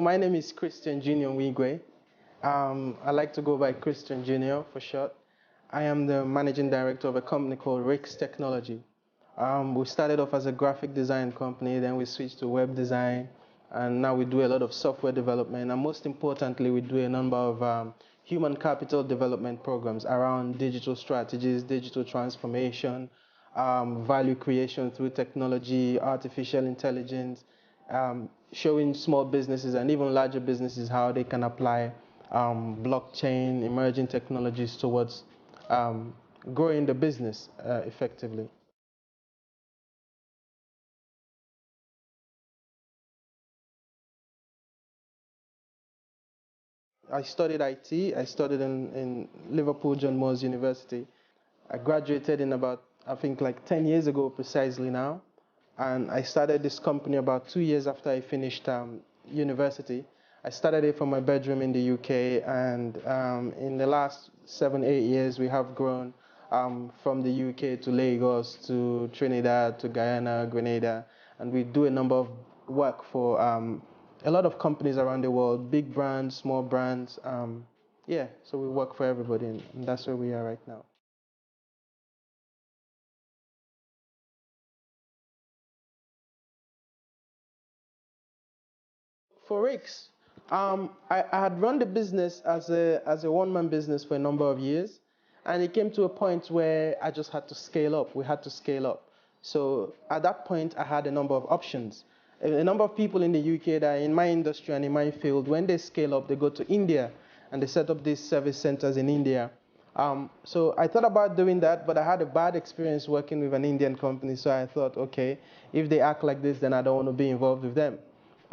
My name is Christian Junior Wigwe. I like to go by Christian Junior for short. I am the managing director of a company called Rhics Technology. We started off as a graphic design company, then we switched to web design, and now we do a lot of software development. And most importantly, we do a number of human capital development programs around digital strategies, digital transformation, value creation through technology, artificial intelligence, showing small businesses and even larger businesses how they can apply blockchain, emerging technologies towards growing the business effectively. I studied IT. I studied in Liverpool John Moores University. I graduated in about, I think, like 10 years ago precisely now. And I started this company about 2 years after I finished university. I started it from my bedroom in the UK, and in the last 7, 8 years, we have grown from the UK to Lagos, to Trinidad, to Guyana, Grenada, and we do a number of work for a lot of companies around the world, big brands, small brands. Yeah, so we work for everybody, and that's where we are right now. For Rix, I had run the business as a one-man business for a number of years, and it came to a point where I just had to scale up. We had to scale up. So at that point, I had a number of options. A number of people in the UK that are in my industry and in my field, when they scale up, they go to India and they set up these service centers in India. So I thought about doing that, but I had a bad experience working with an Indian company. So I thought, okay, if they act like this, then I don't want to be involved with them.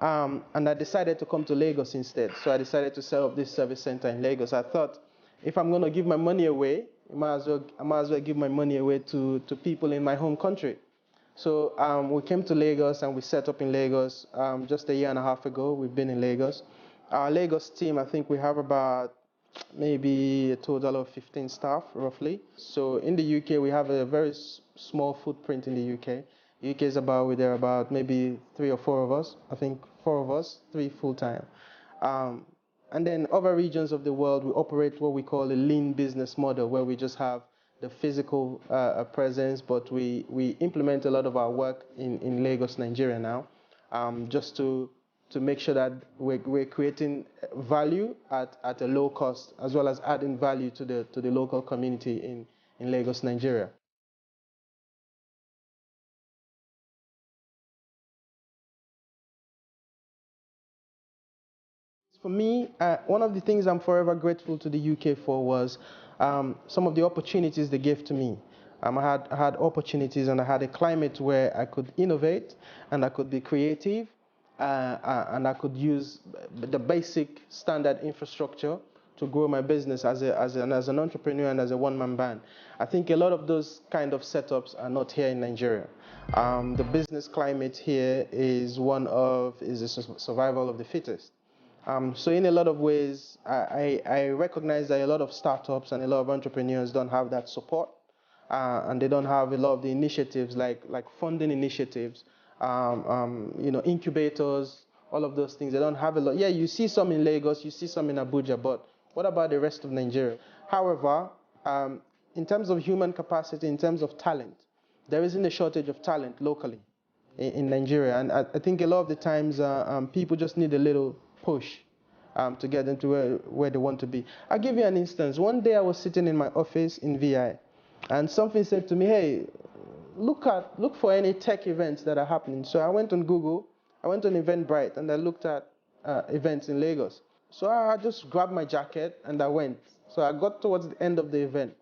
And I decided to come to Lagos instead. So I decided to set up this service center in Lagos. I thought, if I'm going to give my money away, I might as well give my money away to people in my home country. So we came to Lagos and we set up in Lagos just a year and a half ago. We've been in Lagos. Our Lagos team, I think we have about maybe a total of 15 staff, roughly. So in the UK, we have a very small footprint in the UK. UK is about, there are about maybe 3 or 4 of us. I think 4 of us, 3 full-time. And then other regions of the world, we operate what we call a lean business model, where we just have the physical presence, but we implement a lot of our work in Lagos, Nigeria now, just to make sure that we're creating value at a low cost, as well as adding value to the local community in Lagos, Nigeria. For me, one of the things I'm forever grateful to the UK for was some of the opportunities they gave to me. I had opportunities, and I had a climate where I could innovate and I could be creative, and I could use the basic standard infrastructure to grow my business as an entrepreneur and as a one-man band. I think a lot of those kind of setups are not here in Nigeria. The business climate here is a survival of the fittest. So in a lot of ways, I recognize that a lot of startups and a lot of entrepreneurs don't have that support, and they don't have a lot of the initiatives like funding initiatives, incubators, all of those things. They don't have a lot. Yeah, you see some in Lagos, you see some in Abuja, but what about the rest of Nigeria? However, in terms of human capacity, in terms of talent, there isn't a shortage of talent locally in Nigeria, and I think a lot of the times people just need a little push to get into where they want to be. I'll give you an instance. One day I was sitting in my office in VI, and something said to me, hey, look for any tech events that are happening. So I went on Google, I went on Eventbrite, and I looked at events in Lagos. So I just grabbed my jacket and I went. So I got towards the end of the event.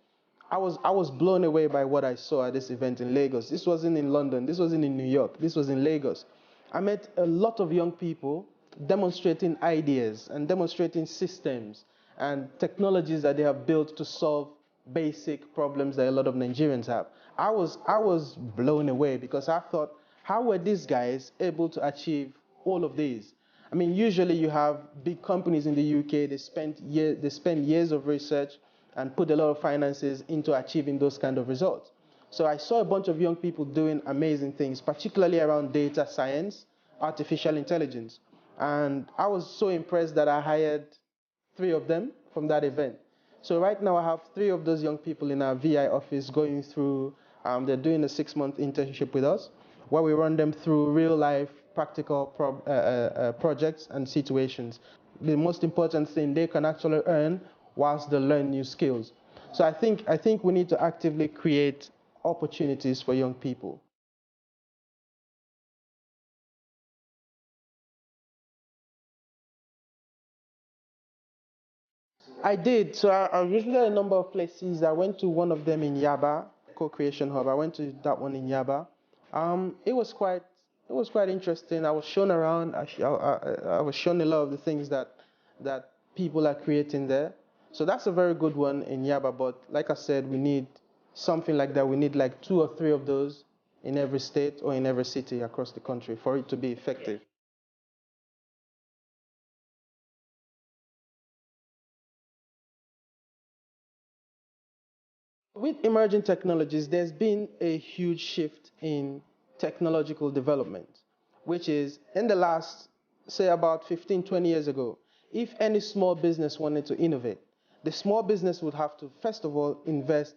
I was blown away by what I saw at this event in Lagos. This wasn't in London, this wasn't in New York, this was in Lagos. I met a lot of young people demonstrating ideas and demonstrating systems and technologies that they have built to solve basic problems that a lot of Nigerians have. I was blown away because I thought, how were these guys able to achieve all of these? I mean, usually you have big companies in the UK, they spend years of research and put a lot of finances into achieving those kind of results. So I saw a bunch of young people doing amazing things, particularly around data science, artificial intelligence. And I was so impressed that I hired 3 of them from that event. So right now I have 3 of those young people in our VI office going through, they're doing a 6-month internship with us, where we run them through real life practical projects and situations. The most important thing, they can actually earn whilst they learn new skills. So I think we need to actively create opportunities for young people. I did. So I visited a number of places. I went to one of them in Yaba, Co-Creation Hub. I went to that one in Yaba. It was quite interesting. I was shown around. I was shown a lot of the things that people are creating there. So that's a very good one in Yaba. But like I said, we need something like that. We need like 2 or 3 of those in every state or in every city across the country for it to be effective. With emerging technologies, there's been a huge shift in technological development, which is in the last, say, about 15, 20 years ago, if any small business wanted to innovate, the small business would have to, first of all, invest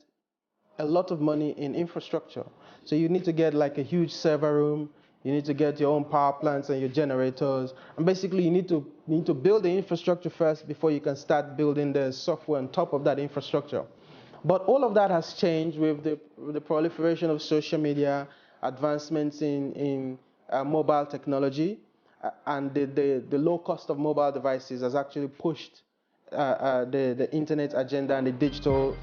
a lot of money in infrastructure. So you need to get like a huge server room, you need to get your own power plants and your generators, and basically you need to build the infrastructure first before you can start building the software on top of that infrastructure. But all of that has changed with the proliferation of social media, advancements in mobile technology, and the low cost of mobile devices has actually pushed the internet agenda and the digital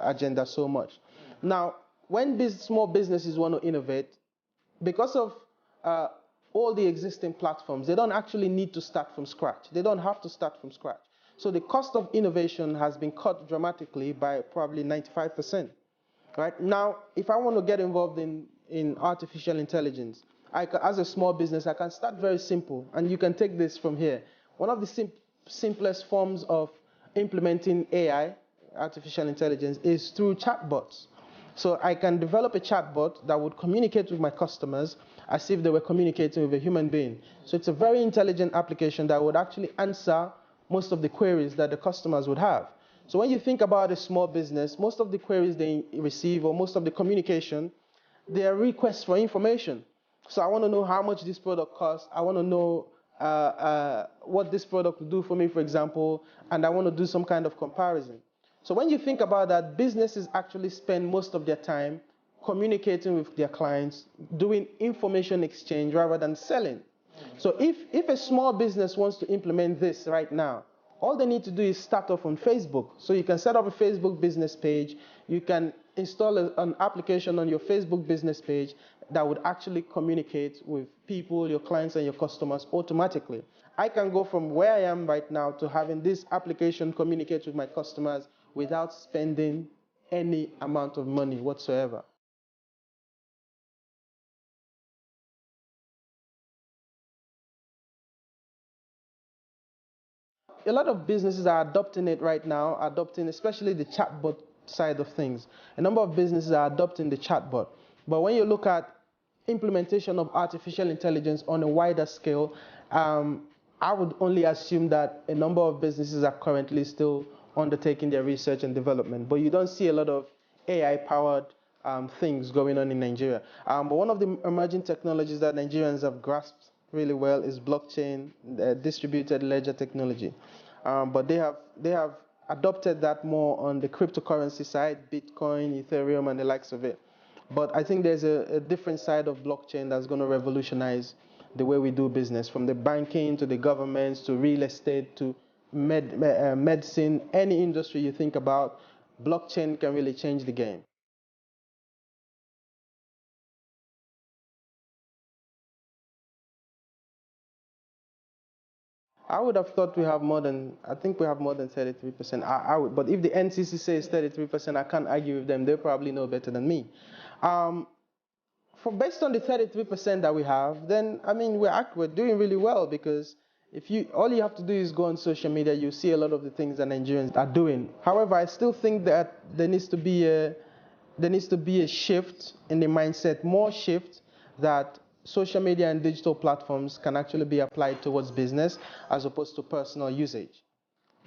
agenda so much. Now, when small businesses want to innovate, because of uh, all the existing platforms, they don't actually need to start from scratch. They don't have to start from scratch. So the cost of innovation has been cut dramatically by probably 95%. Right now, if I want to get involved in artificial intelligence, as a small business, I can start very simple, and you can take this from here. One of the simplest forms of implementing AI, artificial intelligence, is through chatbots. So I can develop a chatbot that would communicate with my customers as if they were communicating with a human being. So it's a very intelligent application that would actually answer most of the queries that the customers would have. So when you think about a small business, most of the queries they receive or most of the communication, they are requests for information. So I want to know how much this product costs. I want to know what this product will do for me, for example, and I want to do some kind of comparison. So when you think about that, businesses actually spend most of their time communicating with their clients, doing information exchange rather than selling. So if a small business wants to implement this right now, all they need to do is start off on Facebook. So you can set up a Facebook business page. You can install an application on your Facebook business page that would actually communicate with people, your clients, and your customers automatically. I can go from where I am right now to having this application communicate with my customers without spending any amount of money whatsoever. A lot of businesses are adopting it right now, adopting especially the chatbot side of things. A number of businesses are adopting the chatbot. But when you look at implementation of artificial intelligence on a wider scale, I would only assume that a number of businesses are currently still undertaking their research and development. But you don't see a lot of AI-powered things going on in Nigeria. But one of the emerging technologies that Nigerians have grasped really well is blockchain, distributed ledger technology. But they have adopted that more on the cryptocurrency side, Bitcoin, Ethereum, and the likes of it. But I think there's a different side of blockchain that's going to revolutionize the way we do business, from the banking to the governments to real estate to medicine, any industry you think about, blockchain can really change the game. I would have thought I think we have more than 33%. But if the NCC says 33%, I can't argue with them. They probably know better than me. Um, Based on the 33% that we have, then I mean we're doing really well because if you all you have to do is go on social media, you see a lot of the things that Nigerians are doing. However, I still think that there needs to be a shift in the mindset, more shift that social media and digital platforms can actually be applied towards business as opposed to personal usage.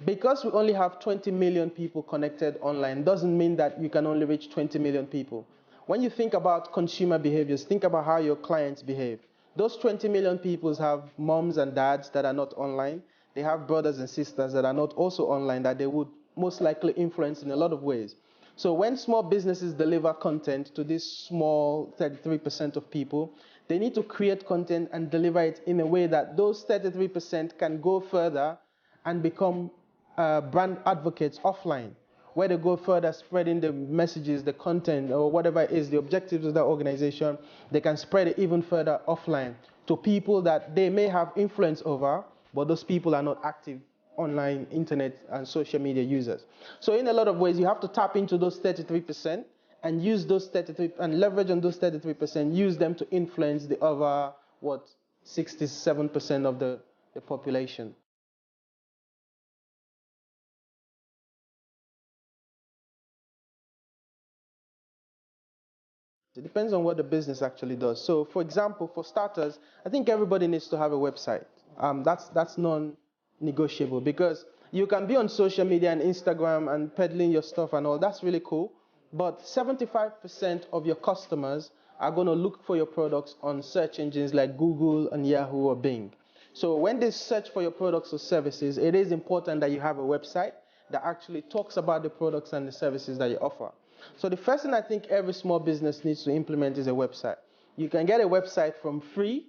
Because we only have 20 million people connected online doesn't mean that you can only reach 20 million people. When you think about consumer behaviors, think about how your clients behave. Those 20 million people have moms and dads that are not online. They have brothers and sisters that are not also online that they would most likely influence in a lot of ways. So when small businesses deliver content to this small 33% of people, they need to create content and deliver it in a way that those 33% can go further and become brand advocates offline, where they go further spreading the messages, the content, or whatever it is, the objectives of that organization. They can spread it even further offline to people that they may have influence over, but those people are not active online, internet, and social media users. So in a lot of ways, you have to tap into those 33% and use those 33 and leverage on those 33%, use them to influence the other, 67% of the population. It depends on what the business actually does. So, for example, for starters, I think everybody needs to have a website. That's non-negotiable because you can be on social media and Instagram and peddling your stuff and all. That's really cool. But 75% of your customers are going to look for your products on search engines like Google and Yahoo or Bing. So when they search for your products or services, it is important that you have a website that actually talks about the products and the services that you offer. So the first thing I think every small business needs to implement is a website. You can get a website from free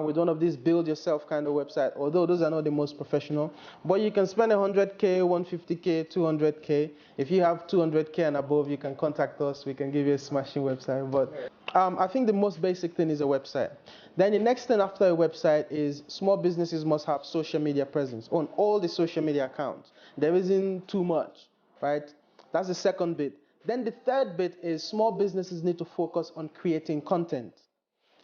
with one of these build-yourself kind of website, although those are not the most professional. But you can spend 100K, 150K, 200K. If you have 200K and above, you can contact us. We can give you a smashing website. But I think the most basic thing is a website. Then the next thing after a website is small businesses must have social media presence on all the social media accounts. There isn't too much, right? That's the second bit. Then the third bit is small businesses need to focus on creating content.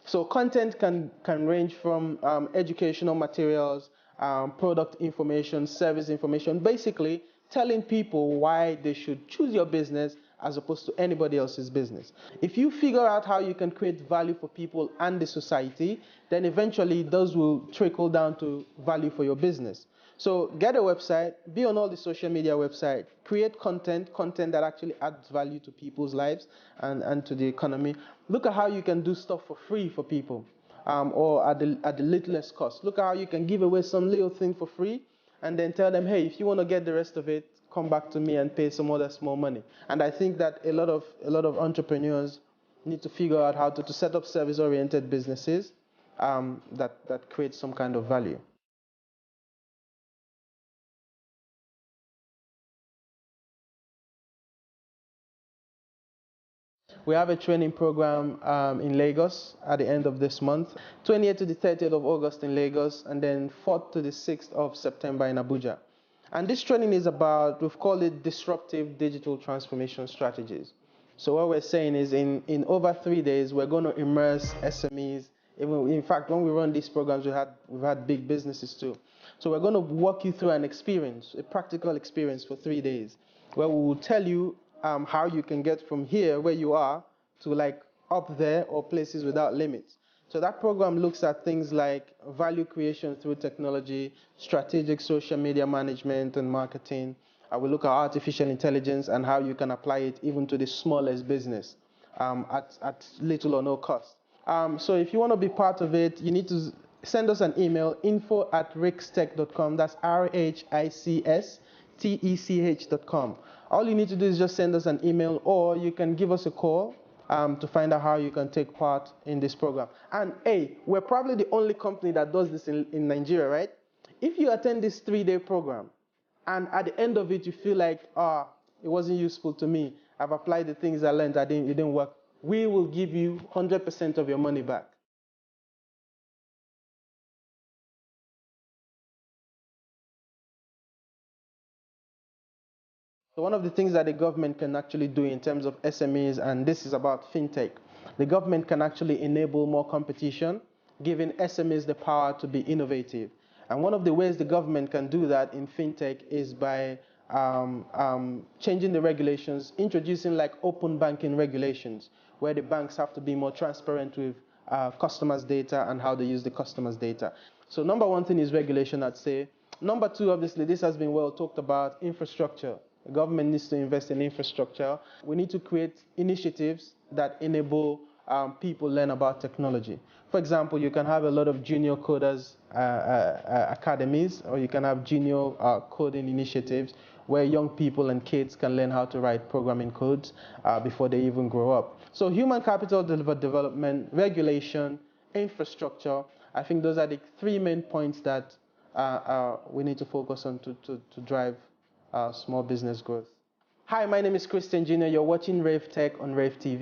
So content can range from educational materials, product information, service information, basically telling people why they should choose your business as opposed to anybody else's business. If you figure out how you can create value for people and the society, then eventually those will trickle down to value for your business. So get a website, be on all the social media websites, create content that actually adds value to people's lives and to the economy. Look at how you can do stuff for free for people or at the littlest cost. Look at how you can give away some little thing for free and then tell them, hey, if you want to get the rest of it, come back to me and pay some other small money. And I think that a lot of entrepreneurs need to figure out how to set up service-oriented businesses that create some kind of value. We have a training program in Lagos at the end of this month, 28th to the 30th of August in Lagos, and then 4th to the 6th of September in Abuja. And this training is about, we've called it disruptive digital transformation strategies. So what we're saying is in over 3 days, we're going to immerse SMEs. In fact, when we run these programs, we've had big businesses too. So we're going to walk you through an experience, a practical experience for 3 days, where we will tell you how you can get from here, where you are, to like up there or places without limits. So that program looks at things like value creation through technology, strategic social media management and marketing. I will look at artificial intelligence and how you can apply it even to the smallest business at little or no cost. So if you want to be part of it, you need to send us an email, info@ricstech.com. That's RHICSTECH.com. All you need to do is just send us an email, or you can give us a call to find out how you can take part in this program. And hey, we're probably the only company that does this in Nigeria, right? If you attend this 3-day program, and at the end of it you feel like, it wasn't useful to me, I've applied the things I learned, it didn't work, we will give you 100% of your money back. So one of the things that the government can actually do in terms of SMEs, and this is about fintech, the government can actually enable more competition, giving SMEs the power to be innovative. And one of the ways the government can do that in fintech is by changing the regulations, introducing like open banking regulations, where the banks have to be more transparent with customers' data and how they use the customers' data. So number one thing is regulation, I'd say. Number two, obviously, this has been well talked about, infrastructure. The government needs to invest in infrastructure. We need to create initiatives that enable people learn about technology. For example, you can have a lot of junior coders academies, or you can have junior coding initiatives where young people and kids can learn how to write programming codes before they even grow up. So human capital development, regulation, infrastructure, I think those are the three main points that we need to focus on to drive small business growth. Hi, my name is Christian Jr. You're watching Rave Tech on Rave TV.